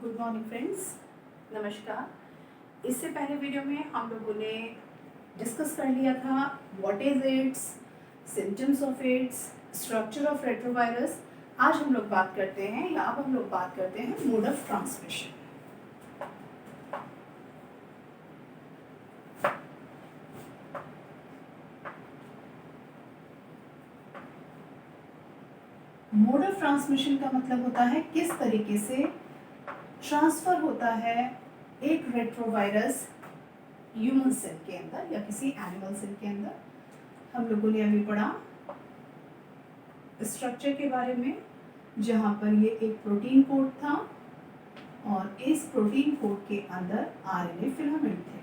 Good morning friends, नमस्कार। इससे पहले वीडियो में हम लोगों ने डिस्कस कर लिया था what is it's, symptoms of its, structure of retrovirus. आज हम लोग बात करते हैं या अब हम लोग बात करते हैं mode of transmission. Mode of transmission का मतलब होता है किस तरीके से ट्रांसफर होता है एक रेट्रोवायरस ह्यूमन सेल के अंदर या किसी एनिमल सेल के अंदर। हम लोगों ने अभी पढ़ा स्ट्रक्चर के बारे में, जहाँ पर ये एक प्रोटीन कोड था और इस प्रोटीन कोड के अंदर आरएनए फिलामेंट थे।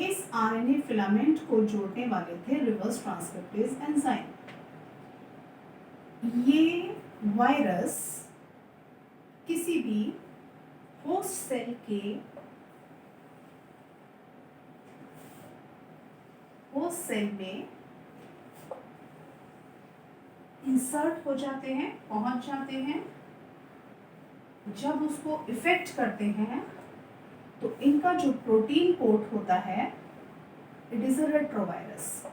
इस आरएनए फिलामेंट को जोड़ने वाले थे रिवर्स ट्रांसक्रिप्टेज एंजाइम। ये वायरस किसी भी होस्ट सेल में इंसर्ट हो जाते हैं, पहुंच जाते हैं। जब उसको इफेक्ट करते हैं तो इनका जो प्रोटीन कोड होता है it is a retrovirus,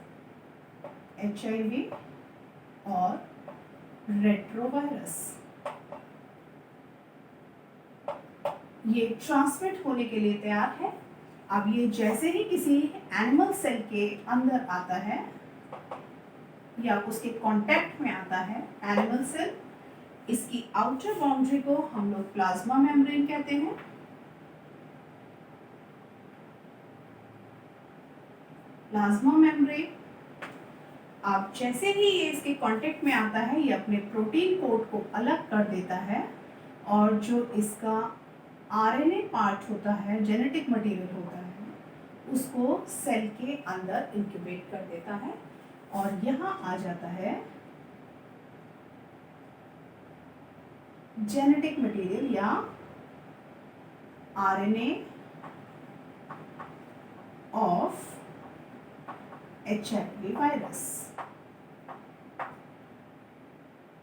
HIV और रेट्रोवायरस। ये ट्रांसमिट होने के लिए तैयार है। अब ये जैसे ही किसी एनिमल सेल के अंदर आता है या उसके कांटेक्ट में आता है एनिमल सेल, इसकी आउटर बाउंड्री को हम लोग प्लाज्मा मेम्ब्रेन कहते हैं। प्लाज्मा मेम्ब्रेन अब जैसे ही ये इसके कांटेक्ट में आता है ये अपने प्रोटीन कोड को अलग कर देता है और जो इसका आरएनए पार्ट होता है, जेनेटिक मटेरियल होता है, उसको सेल के अंदर इंक्यूबेट कर देता है और यहाँ आ जाता है जेनेटिक मटेरियल या आरएनए ऑफ HIV वायरस।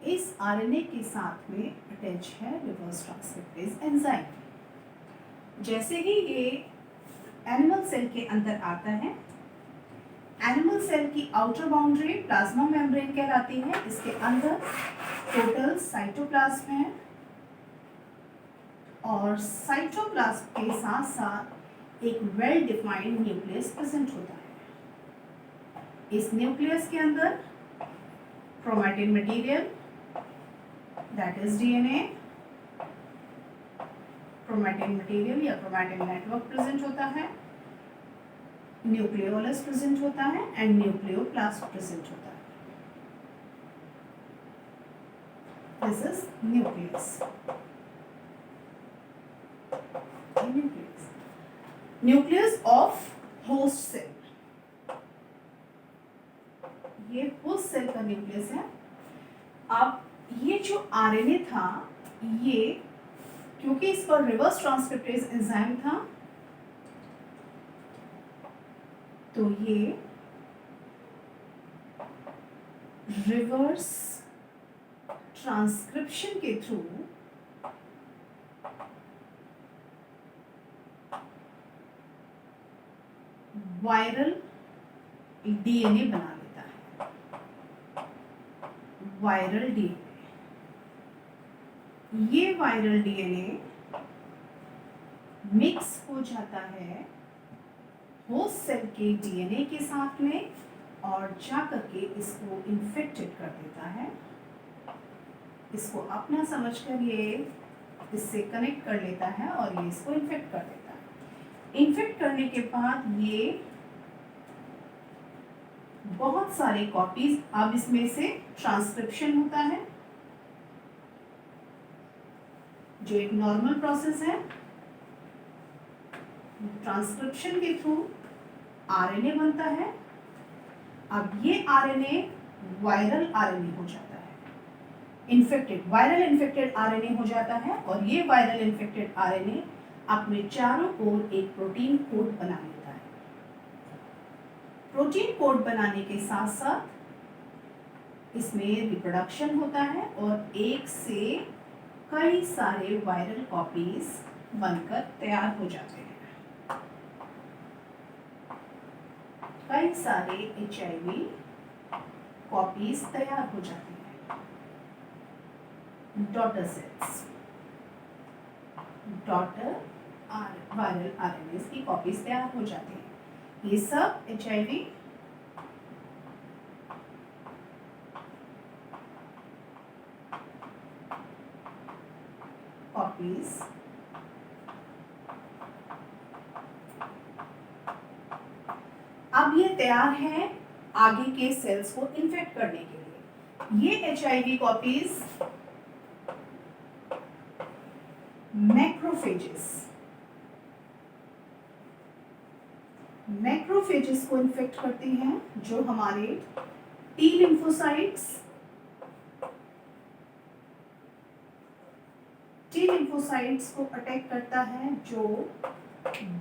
इस आरएनए के साथ में अटैच है रिवर्स ट्रांसक्रिप्टेज एंजाइम। जैसे ही ये एनिमल सेल के अंदर आता है, एनिमल सेल की आउटर बाउंड्री प्लाज्मा मेम्ब्रेन कहलाती है। इसके अंदर टोटल साइटोप्लाज्म है और साइटोप्लाज्म के साथ साथ एक वेल डिफाइंड न्यूक्लियस प्रेजेंट होता है। इस न्यूक्लियस के अंदर chromatin material that is DNA, chromatin material या क्रोमैटिन नेटवर्क प्रेजेंट होता है, न्यूक्लियोलस प्रेजेंट होता है एंड न्यूक्लियोप्लास्ट प्रेजेंट होता है। This is nucleus. Nucleus of host cell, ये होस्ट सेल का न्यूक्लियस है। अब ये जो आरएनए था, ये क्योंकि इस पर रिवर्स ट्रांसक्रिप्टेज एंजाइम था तो ये रिवर्स ट्रांसक्रिप्शन के थ्रू वायरल DNA बना लेता है। वायरल DNA, ये वायरल DNA मिक्स हो जाता है होस्ट सेल के DNA के साथ में और जाकर के इसको इन्फेक्टेड कर देता है। इसको अपना समझकर ये इससे कनेक्ट कर लेता है और ये इसको इन्फेक्ट कर देता है। इन्फेक्ट करने के बाद ये बहुत सारे कॉपीज, अब इसमें से ट्रांसक्रिप्शन होता है जो एक नॉर्मल प्रोसेस है। ट्रांसक्रिप्शन के थ्रू आरएनए बनता है। अब ये आरएनए वायरल आरएनए हो जाता है, वायरल इन्फेक्टेड आरएनए हो जाता है और ये वायरल इन्फेक्टेड आरएनए अपने चारों ओर एक प्रोटीन कोड बना लेता है। प्रोटीन कोड बनाने के साथ साथ इसमें रिप्रोडक्शन होता है और एक से कई सारे वायरल कॉपीज बनकर तैयार हो जाते हैं। कई सारे HIV कॉपीज तैयार हो जाती हैं। Daughter cells, daughter viral RNAs की कॉपीज तैयार हो जाती हैं। ये सब HIV कॉपीज अब ये तैयार है आगे के सेल्स को इन्फेक्ट करने के लिए। ये HIV कॉपीज मैक्रोफेजेस को इन्फेक्ट करती हैं, जो हमारे टी लिम्फोसाइट्स को अटैक करता है, जो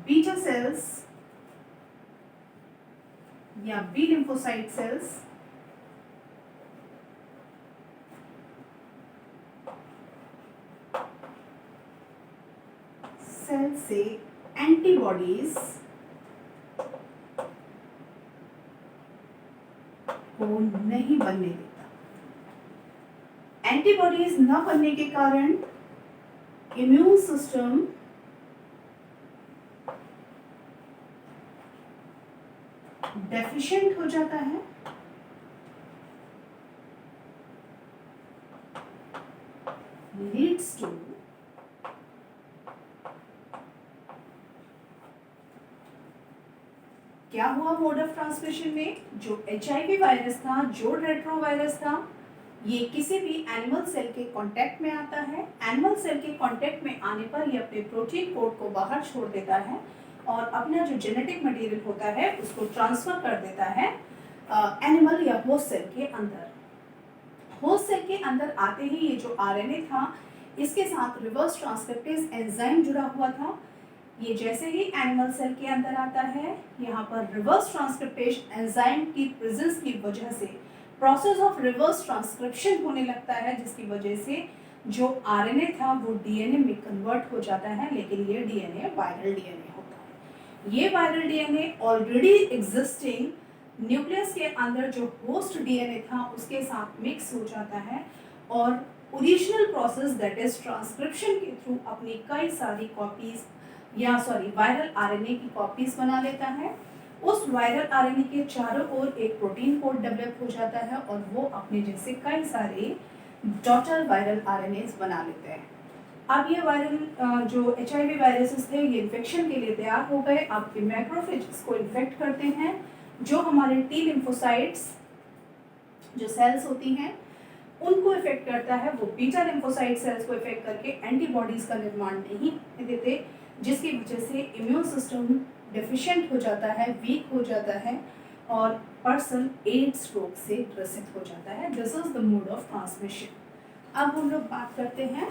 बीटा सेल्स या बी लिम्फोसाइट सेल्स से एंटीबॉडीज को नहीं बनने देता। एंटीबॉडीज न बनने के कारण इम्यून सिस्टम डेफिशिएंट हो जाता है, लीड्स टू क्या हुआ मोड ऑफ ट्रांसमिशन में? जो HIV वायरस था, जो रेट्रोवायरस था, ये किसी भी एनिमल सेल के कांटेक्ट में आता है। एनिमल सेल के कांटेक्ट में आने पर ये अपने प्रोटीन कोड को बाहर छोड़ देता है और अपना जो जेनेटिक मटेरियल होता है उसको ट्रांसफर कर देता है एनिमल या होस्ट सेल के अंदर। होस्ट सेल के अंदर आते ही ये जो RNA था, इसके साथ रिवर्स ट्रांसक्रिप्टेज एंजाइम जुड़ा हुआ था। ये जैसे ही एनिमल सेल के अंदर आता है, यहाँ पर रिवर्स ट्रांसक्रिप्टेज एंजाइम की प्रेजेंस की वजह से प्रोसेस ऑफ रिवर्स ट्रांसक्रिप्शन होने लगता है, जिसकी वजह से जो RNA था वो DNA में कन्वर्ट हो जाता है। लेकिन ये DNA वायरल DNA होता है। ये viral DNA already existing nucleus के अंदर जो होस्ट DNA था उसके साथ मिक्स हो जाता है और original process that is transcription के थ्रू अपनी कई सारी कॉपीज वायरल RNA की कॉपीज बना लेता है। उस वायरल RNA के चारों ओर एक प्रोटीन कोड डेवलप हो जाता है और वो अपने जैसे कई सारे डॉटर वायरल RNAs बना लेते हैं। अब ये वायरल जो HIV वायरसेस थे, ये इन्फेक्शन के लिए तैयार हो गए। अब ये मैक्रोफेजेस को इन्फेक्ट करते हैं, जो हमारे टी लिम्फोसाइट्स जो सेल्स होती हैं उनको इफेक्ट करता है। वो बीटा लिम्फोसाइट सेल्स को इफेक्ट करके एंटीबॉडीज का निर्माण नहीं देते, जिसकी वजह से इम्यून सिस्टम डेफिशिएंट हो जाता है, वीक हो जाता है और पर्सन एड्स रोग से ग्रसित हो जाता है। This is the mode of transmission. अब हम लोग बात करते हैं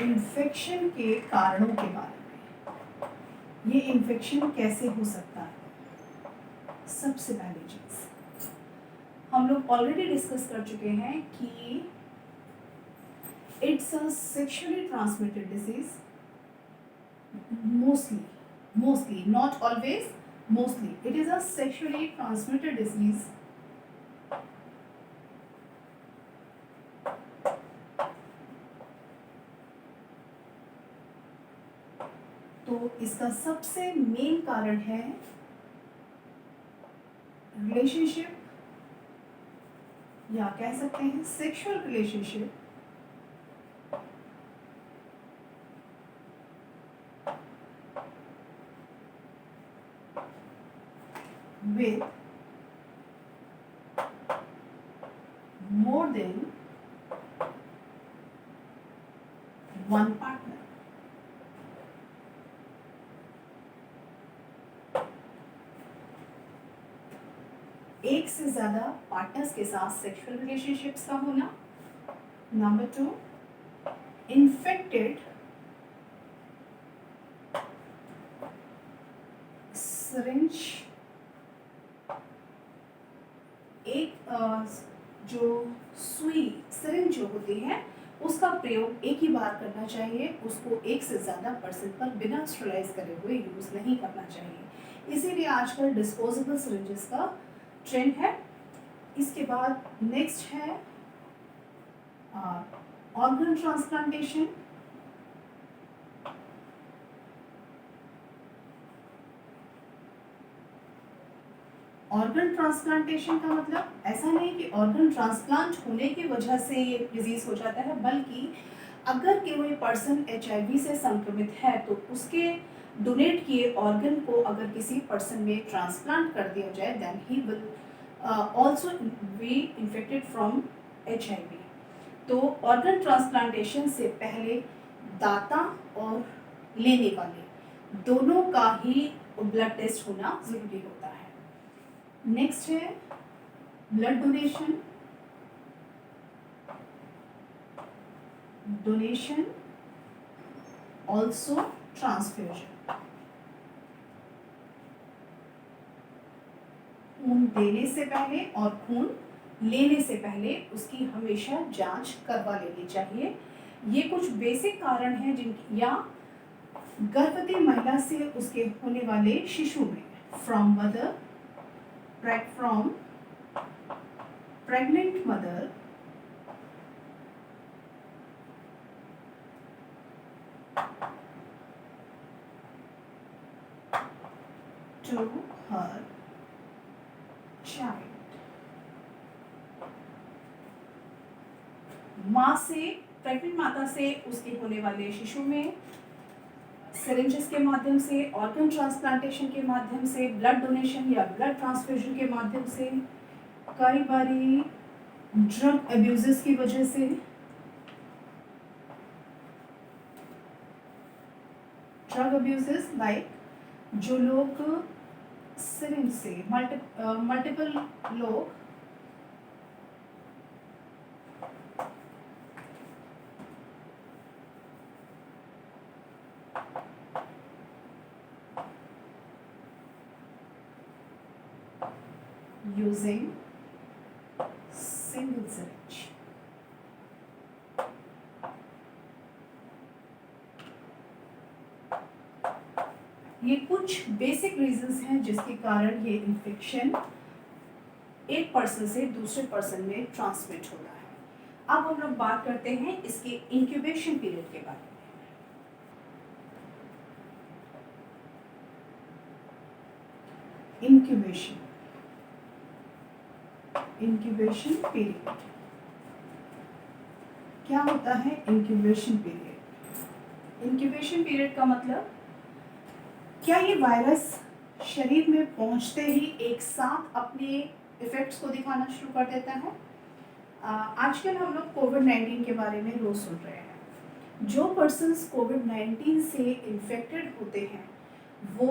इन्फेक्शन के कारणों के बारे में। ये इन्फेक्शन कैसे हो सकता है? सबसे पहली चीज हम लोग ऑलरेडी डिस्कस कर चुके हैं कि it's a sexually transmitted disease, mostly not always, mostly it is a sexually transmitted disease तो इसका सबसे मेन कारण है रिलेशनशिप, या कह सकते हैं sexual relationship with more than one partner. एक से ज्यादा पार्टनर्स के साथ सेक्सुअल रिलेशनशिप्स का होना। नंबर 2, इन्फेक्टेड सिरिंज जो सुई सिरिंज जो होती है उसका प्रयोग एक ही बार करना चाहिए, उसको एक से ज़्यादा पर्सन पर बिना स्टरलाइज करे हुए यूज़ नहीं करना चाहिए। इसीलिए आजकल डिस्पोजेबल सिरिंजेस का ट्रेंड है। इसके बाद नेक्स्ट है ऑर्गन ट्रांसप्लांटेशन। ऑर्गन ट्रांसप्लांटेशन का मतलब ऐसा नहीं कि ऑर्गन ट्रांसप्लांट होने की वजह से ये डिजीज हो जाता है, बल्कि अगर कोई पर्सन HIV से संक्रमित है तो उसके डोनेट किए ऑर्गन को अगर किसी पर्सन में ट्रांसप्लांट कर दिया जाए then he will also be infected from HIV। तो ऑर्गन ट्रांसप्लांटेशन से पहले दाता और लेने वाले दोनों का ही ब्लड टेस्ट होना ज़रूरी होता है। नेक्स्ट है blood donation. Donation also transfusion. खून देने से पहले और खून लेने से पहले उसकी हमेशा जांच करवा लेनी चाहिए। ये कुछ बेसिक कारण हैं जिनकी या गर्भवती महिला से उसके होने वाले शिशु में from pregnant mother to her child। माँ से, प्रेग्नेंट माता से उसके होने वाले शिशु में सिरिंजेस के माध्यम से, ऑर्गन ट्रांसप्लांटेशन के माध्यम से, ब्लड डोनेशन या ब्लड ट्रांसफ्यूजन के माध्यम से, कई बारी ड्रग अब्यूजेस की वजह से, ड्रग अब्यूजेस लाइक जो लोग सिरिंज से मल्टीपल लोग using single syringe। ये कुछ बेसिक रीजंस हैं जिसके कारण ये इन्फेक्शन एक पर्सन से दूसरे पर्सन में ट्रांसमिट होता है। अब हम लोग बात करते हैं इसके इंक्यूबेशन पीरियड के बारे में। इंक्यूबेशन पीरियड क्या होता है? इंक्यूबेशन पीरियड का मतलब क्या ये वायरस शरीर में पहुंचते ही एक साथ अपने इफेक्ट्स को दिखाना शुरू कर देता है? आजकल हम लोग कोविड-19 के बारे में रोज सुन रहे हैं। जो पर्सन्स कोविड-19 से इन्फेक्टेड होते हैं वो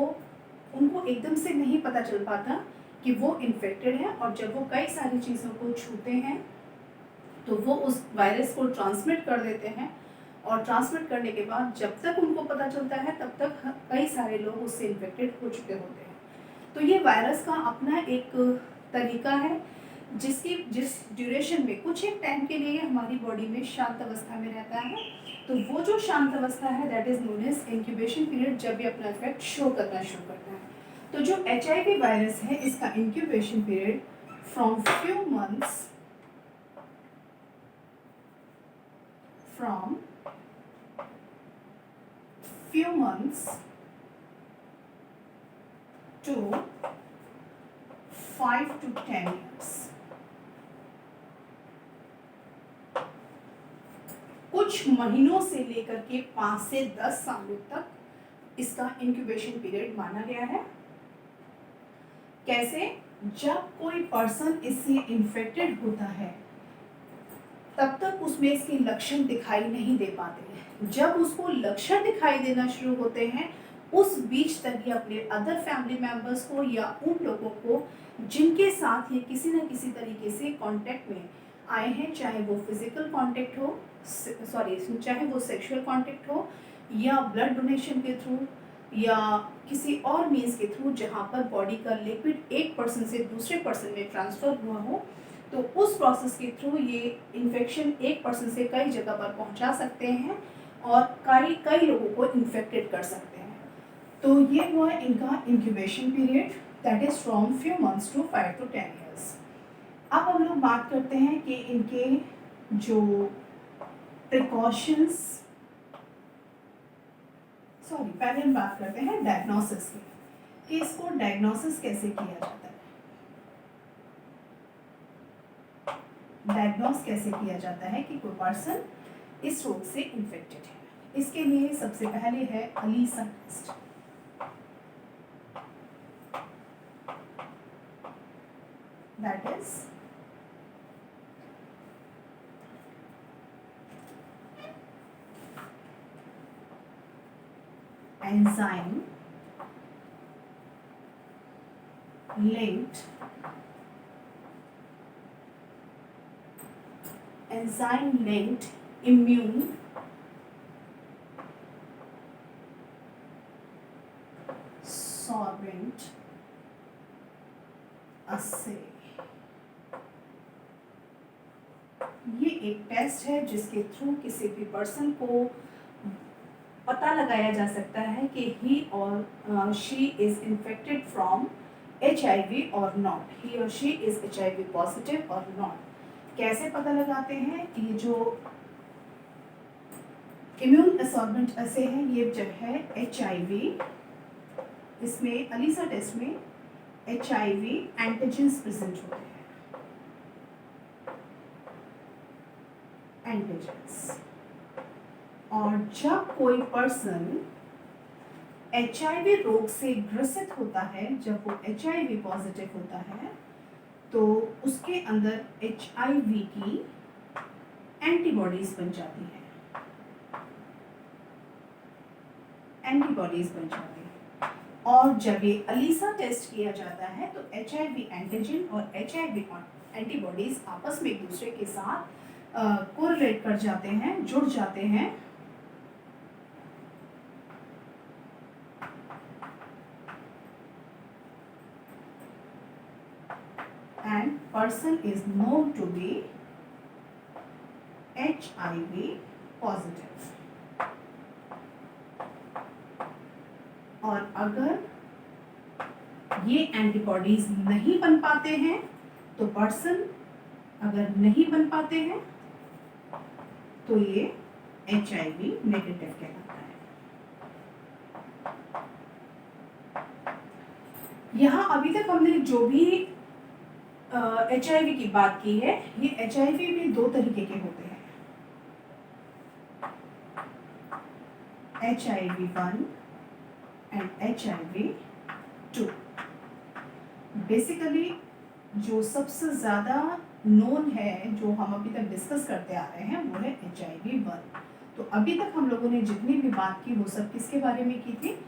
उनको एकदम से नहीं पता चल पाता कि वो इन्फेक्टेड है, और जब वो कई सारी चीज़ों को छूते हैं तो वो उस वायरस को ट्रांसमिट कर देते हैं, और ट्रांसमिट करने के बाद जब तक उनको पता चलता है तब तक कई सारे लोग उससे इन्फेक्टेड हो चुके होते हैं। तो ये वायरस का अपना एक तरीका है जिस ड्यूरेशन में कुछ एक टाइम के लिए हमारी बॉडी में शांत अवस्था में रहता है। तो वो जो शांत अवस्था है that is known as incubation period, जब ये अपना इफेक्ट शो करना शुरू करता है। तो जो HIV वायरस है इसका incubation period from few months to 5 to 10 years। कुछ महीनों से लेकर के 5 से 10 सालों तक इसका इंक्यूबेशन पीरियड माना गया है। कैसे? जब कोई पर्सन इससे इन्फेक्टेड होता है तब तक उसमें इसके लक्षण दिखाई नहीं दे पाते हैं। जब उसको लक्षण दिखाई देना शुरू होते हैं उस बीच तक ये अपने अदर फैमिली मेंबर्स को या उन लोगों को जिनके साथ ये किसी न किसी तरीके से कांटेक्ट में आए हैं, चाहे वो फिजिकल कांटेक्ट हो, चाहे वो सेक्सुअल कांटेक्ट हो, या ब्लड डोनेशन के थ्रू, या किसी और मीन्स के थ्रू जहाँ पर बॉडी का लिक्विड एक पर्सन से दूसरे पर्सन में ट्रांसफ़र हुआ हो, तो उस प्रोसेस के थ्रू ये इन्फेक्शन एक पर्सन से कई जगह पर पहुंचा सकते हैं और कई लोगों को इन्फेक्टेड कर सकते हैं। तो ये हुआ इनका incubation period, that is from few months to 5 to 10 years। अब हम लोग बात करते हैं कि इनके जो प्रिकॉशंस, पहले हम बात करते हैं डायग्नोसिस की, कि इसको डायग्नोसिस कैसे किया जाता है। डायग्नोस कैसे किया जाता है कि कोई पर्सन इस रोग से इन्फेक्टेड है। इसके लिए सबसे पहले है ELISA test. That is enzyme linked immune sorbent assay। ये एक टेस्ट है जिसके थ्रू किसी भी पर्सन को पता लगाया जा सकता है कि ही और she is infected from HIV और नॉट, ही और शी इज HIV पॉजिटिव और नॉट। कैसे पता लगाते हैं? ये जो इम्यून असॉर्बेंट असे है, ये जब है HIV, इसमें अलीसा टेस्ट में HIV एंटीजेंस प्रेजेंट होते हैं, एंटीजेंस। और जब कोई पर्सन HIV रोग से ग्रसित होता है, जब वो HIV पॉजिटिव होता है, तो उसके अंदर HIV की एंटीबॉडीज बन जाती हैं, और जब ये अलीसा टेस्ट किया जाता है तो HIV एंटीजन और HIV एंटीबॉडीज आपस में एक दूसरे के साथ कोरिलेट कर जाते हैं, जुड़ जाते हैं, and person is known to be HIV positive। और अगर ये एंटीबॉडीज नहीं बन पाते हैं तो पर्सन अगर नहीं बन पाते हैं तो ये HIV नेगेटिव कहलाता है। यहाँ अभी तक हमने जो भी HIV की बात की है, ये HIV भी दो तरीके के होते हैं, HIV-1 and HIV-2। बेसिकली जो सबसे ज़्यादा नोन है, जो हम अभी तक डिस्कस करते आ रहे हैं, वो है HIV-1। तो अभी तक हम लोगों ने जितनी भी बात की वो सब किसके बारे में की थी?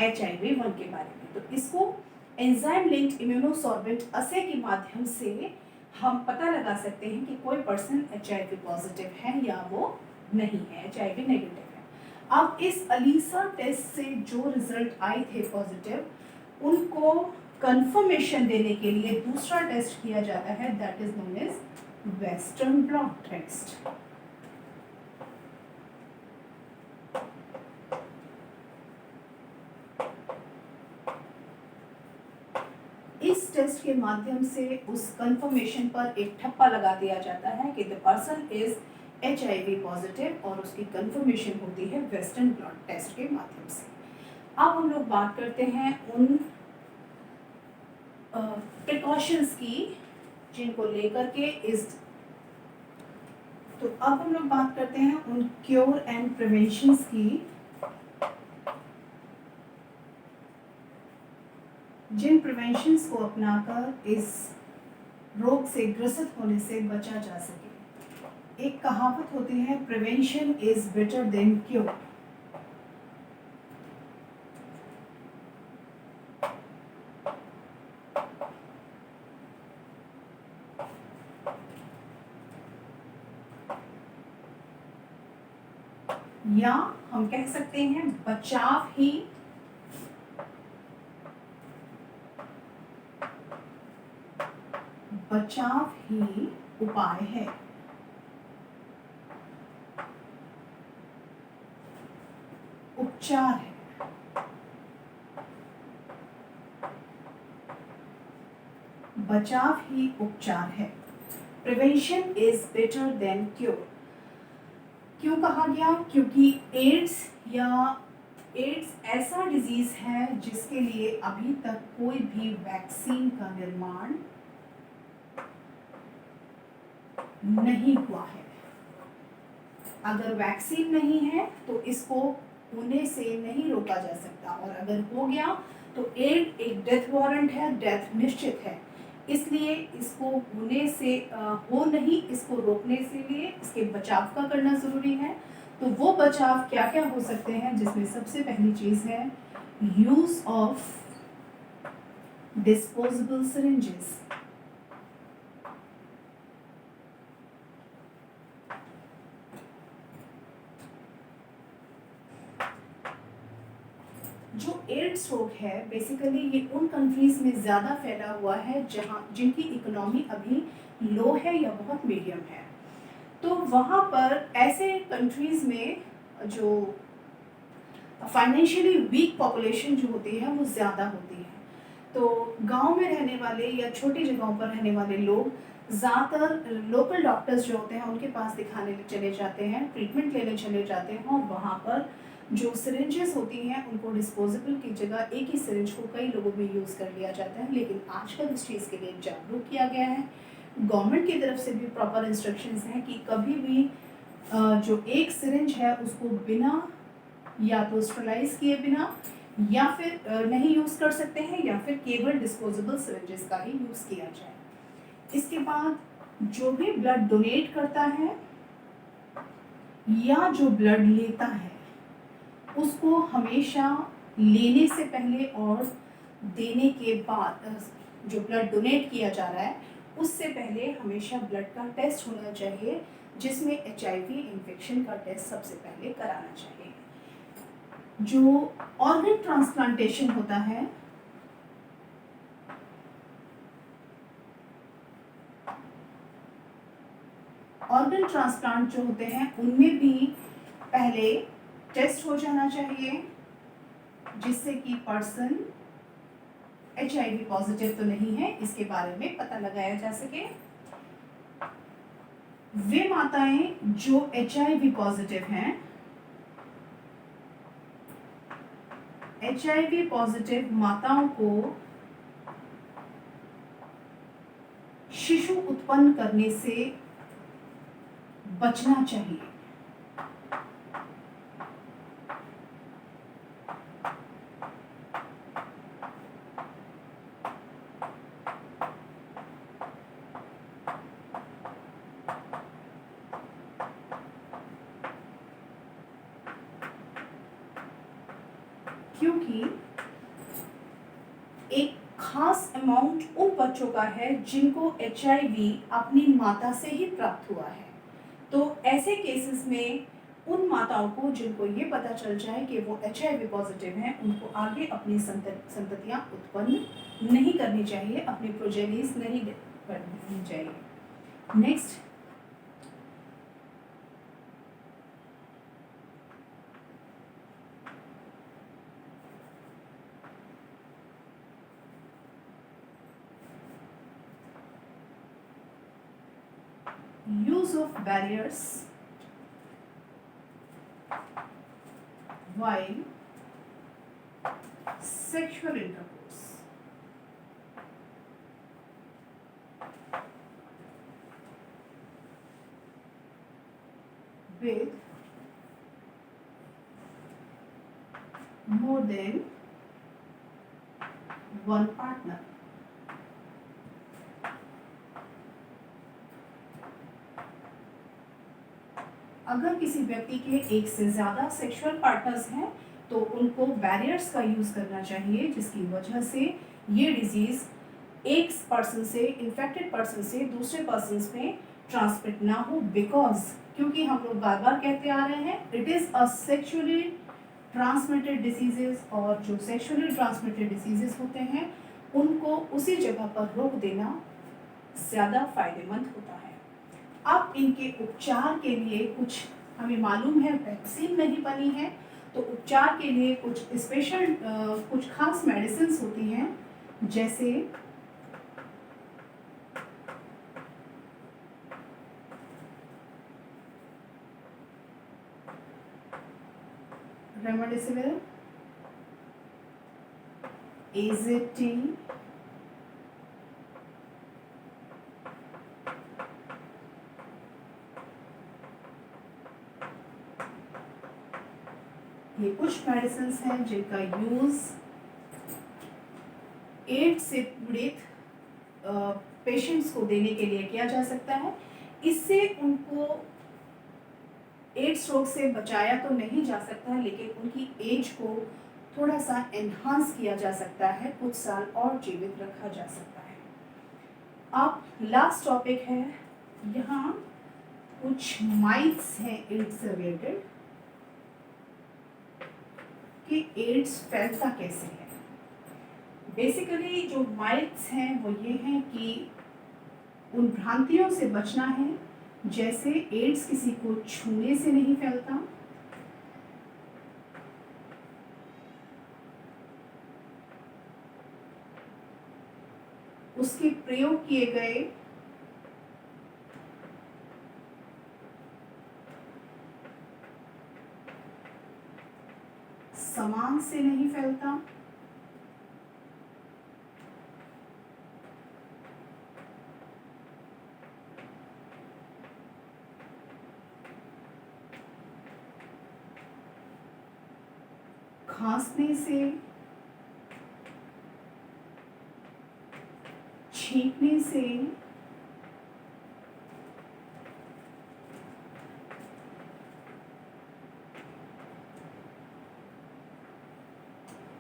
HIV-1 के बारे में। तो इसको एंजाइम लिंक्ड इम्यूनोसॉर्बेंट असे के माध्यम से हम पता लगा सकते हैं कि कोई पर्सन HIV पॉजिटिव है या वो नहीं है, HIV नेगेटिव है। अब इस अलीसा टेस्ट से जो रिजल्ट आए थे पॉजिटिव, उनको कंफर्मेशन देने के लिए दूसरा टेस्ट किया जाता है, that is known as western blot test. इस टेस्ट के माध्यम से उस कंफर्मेशन पर एक ठप्पा लगा दिया जाता है कि the person is HIV positive, और उसकी कंफर्मेशन होती है वेस्टर्न ब्लॉट टेस्ट के माध्यम से। अब हम लोग बात करते हैं उन प्रिकॉशंस की जिनको लेकर के तो अब हम लोग बात करते हैं उन क्योर एंड प्रिवेंशंस की जिन प्रिवेंशंस को अपनाकर इस रोग से ग्रसित होने से बचा जा सके। एक कहावत होती है, prevention is better than cure. या हम कह सकते हैं बचाव ही बचाव ही उपाय है। उपचार है। बचाव ही उपचार है। Prevention is better than cure. क्यों कहा गया? क्योंकि एड्स ऐसा डिजीज है जिसके लिए अभी तक कोई भी वैक्सीन का निर्माण नहीं हुआ है। अगर वैक्सीन नहीं है तो इसको होने से नहीं रोका जा सकता, और अगर हो गया तो एड एक डेथ वारंट है, डेथ निश्चित है। इसलिए इसको होने से इसको रोकने से लिए इसके बचाव का करना जरूरी है। तो वो बचाव क्या क्या हो सकते हैं, जिसमें सबसे पहली चीज है यूज ऑफ डिस्पोजेबल सिरिंजेस। जो एड्स रोग है बेसिकली ये उन कंट्रीज में ज़्यादा फैला हुआ है जिनकी इकोनॉमी अभी लो है या बहुत मीडियम है। तो वहाँ पर ऐसे कंट्रीज में जो फाइनेंशियली वीक पॉपुलेशन जो होती है वो ज़्यादा होती है। तो गांव में रहने वाले या छोटी जगहों पर रहने वाले लोग ज़्यादातर लोकल डॉक्टर्स जो होते हैं उनके पास दिखाने चले जाते हैं, ट्रीटमेंट लेने चले जाते हैं, और वहाँ पर जो सिरिंजेस होती हैं उनको डिस्पोजेबल की जगह एक ही सिरिंज को कई लोगों में यूज़ कर लिया जाता है। लेकिन आजकल इस चीज़ के लिए जागरूक किया गया है। गवर्नमेंट की तरफ से भी प्रॉपर इंस्ट्रक्शंस हैं कि कभी भी जो एक सिरिंज है उसको बिना या तो स्टरलाइज किए बिना या फिर नहीं यूज़ कर सकते हैं, या फिर केवल डिस्पोजेबल सिरिंजेस का ही यूज़ किया जाए। इसके बाद जो भी ब्लड डोनेट करता है या जो ब्लड लेता है उसको हमेशा लेने से पहले और देने के बाद, जो ब्लड डोनेट किया जा रहा है उससे पहले हमेशा ब्लड का टेस्ट होना चाहिए, जिसमें HIV इन्फेक्शन का टेस्ट सबसे पहले कराना चाहिए। जो ऑर्गन ट्रांसप्लांटेशन होता है ऑर्गन ट्रांसप्लांट जो होते हैं उनमें भी पहले टेस्ट हो जाना चाहिए, जिससे कि पर्सन HIV पॉजिटिव तो नहीं है इसके बारे में पता लगाया जा सके। वे माताएं जो HIV पॉजिटिव हैं, HIV पॉजिटिव माताओं को शिशु उत्पन्न करने से बचना चाहिए। क्योंकि एक खास अमाउंट उन बच्चों का है जिनको HIV अपनी माता से ही प्राप्त हुआ है। तो ऐसे केसेस में उन माताओं को जिनको ये पता चल जाए कि वो HIV पॉजिटिव हैं, उनको आगे अपनी संततियां उत्पन्न नहीं करनी चाहिए, अपनी प्रोजेनीज नहीं करनी चाहिए। Next, use of barriers while sexual intercourse। with more than one partner। अगर किसी व्यक्ति के एक से ज़्यादा सेक्सुअल पार्टनर्स हैं तो उनको बैरियर्स का यूज़ करना चाहिए, जिसकी वजह से ये डिजीज़ एक पर्सन से, इन्फेक्टेड पर्सन से दूसरे पर्सन में ट्रांसमिट ना हो। क्योंकि हम लोग बार बार कहते आ रहे हैं it is a sexually transmitted diseases, और जो सेक्सुअली ट्रांसमिटेड डिसीजेज होते हैं उनको उसी जगह पर रोक देना ज़्यादा फायदेमंद होता है। अब इनके उपचार के लिए कुछ हमें मालूम है वैक्सीन नहीं बनी है, तो उपचार के लिए कुछ स्पेशल कुछ खास मेडिसिन होती हैं, जैसे रेमडेसिविर, एजेटी, ये कुछ मेडिसिन हैं जिनका यूज एड्स से पीड़ित पेशेंट्स को देने के लिए किया जा सकता है। इससे उनको एड्स रोग से बचाया तो नहीं जा सकता, लेकिन उनकी एज को थोड़ा सा एनहांस किया जा सकता है, कुछ साल और जीवित रखा जा सकता है। अब लास्ट टॉपिक है, यहाँ कुछ माइथ्स हैं एड्स से रिलेटेड कि एड्स फैलता कैसे है। बेसिकली जो माइथ्स हैं वो ये हैं कि उन भ्रांतियों से बचना है, जैसे एड्स किसी को छूने से नहीं फैलता, उसके प्रयोग किए गए सामान से नहीं फैलता, खांसने से, छींकने से,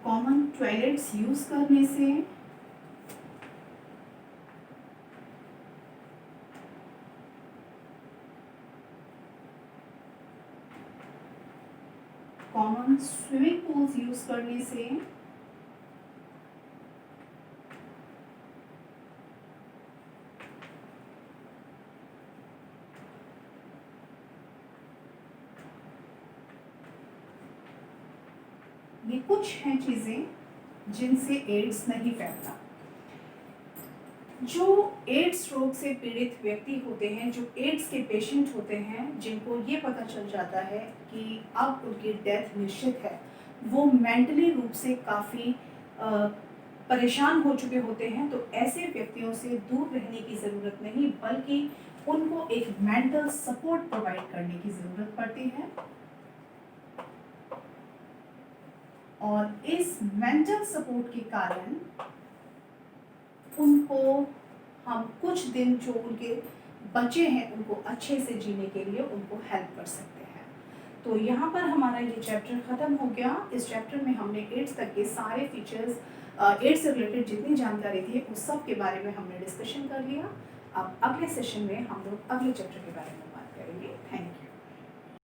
कॉमन टॉयलेट्स यूज करने से, कॉमन स्विमिंग पूल्स यूज करने से, ये कुछ हैं चीज़ें जिनसे एड्स नहीं फैलता। जो एड्स रोग से पीड़ित व्यक्ति होते हैं, जो एड्स के पेशेंट होते हैं, जिनको ये पता चल जाता है कि अब उनकी डेथ निश्चित है, वो मेंटली रूप से काफ़ी परेशान हो चुके होते हैं। तो ऐसे व्यक्तियों से दूर रहने की ज़रूरत नहीं, बल्कि उनको एक मेंटल सपोर्ट प्रोवाइड करने की ज़रूरत पड़ती है। और इस मेंटल सपोर्ट के कारण उनको हम कुछ दिन जो उनके बचे हैं उनको अच्छे से जीने के लिए उनको हेल्प कर सकते हैं। तो यहाँ पर हमारा ये चैप्टर ख़त्म हो गया। इस चैप्टर में हमने एड्स तक के सारे फीचर्स, एड्स से रिलेटेड जितनी जानकारी थी उस सब के बारे में हमने डिस्कशन कर लिया। अब अगले सेशन में हम लोग अगले चैप्टर के बारे में बात करेंगे। Thank you.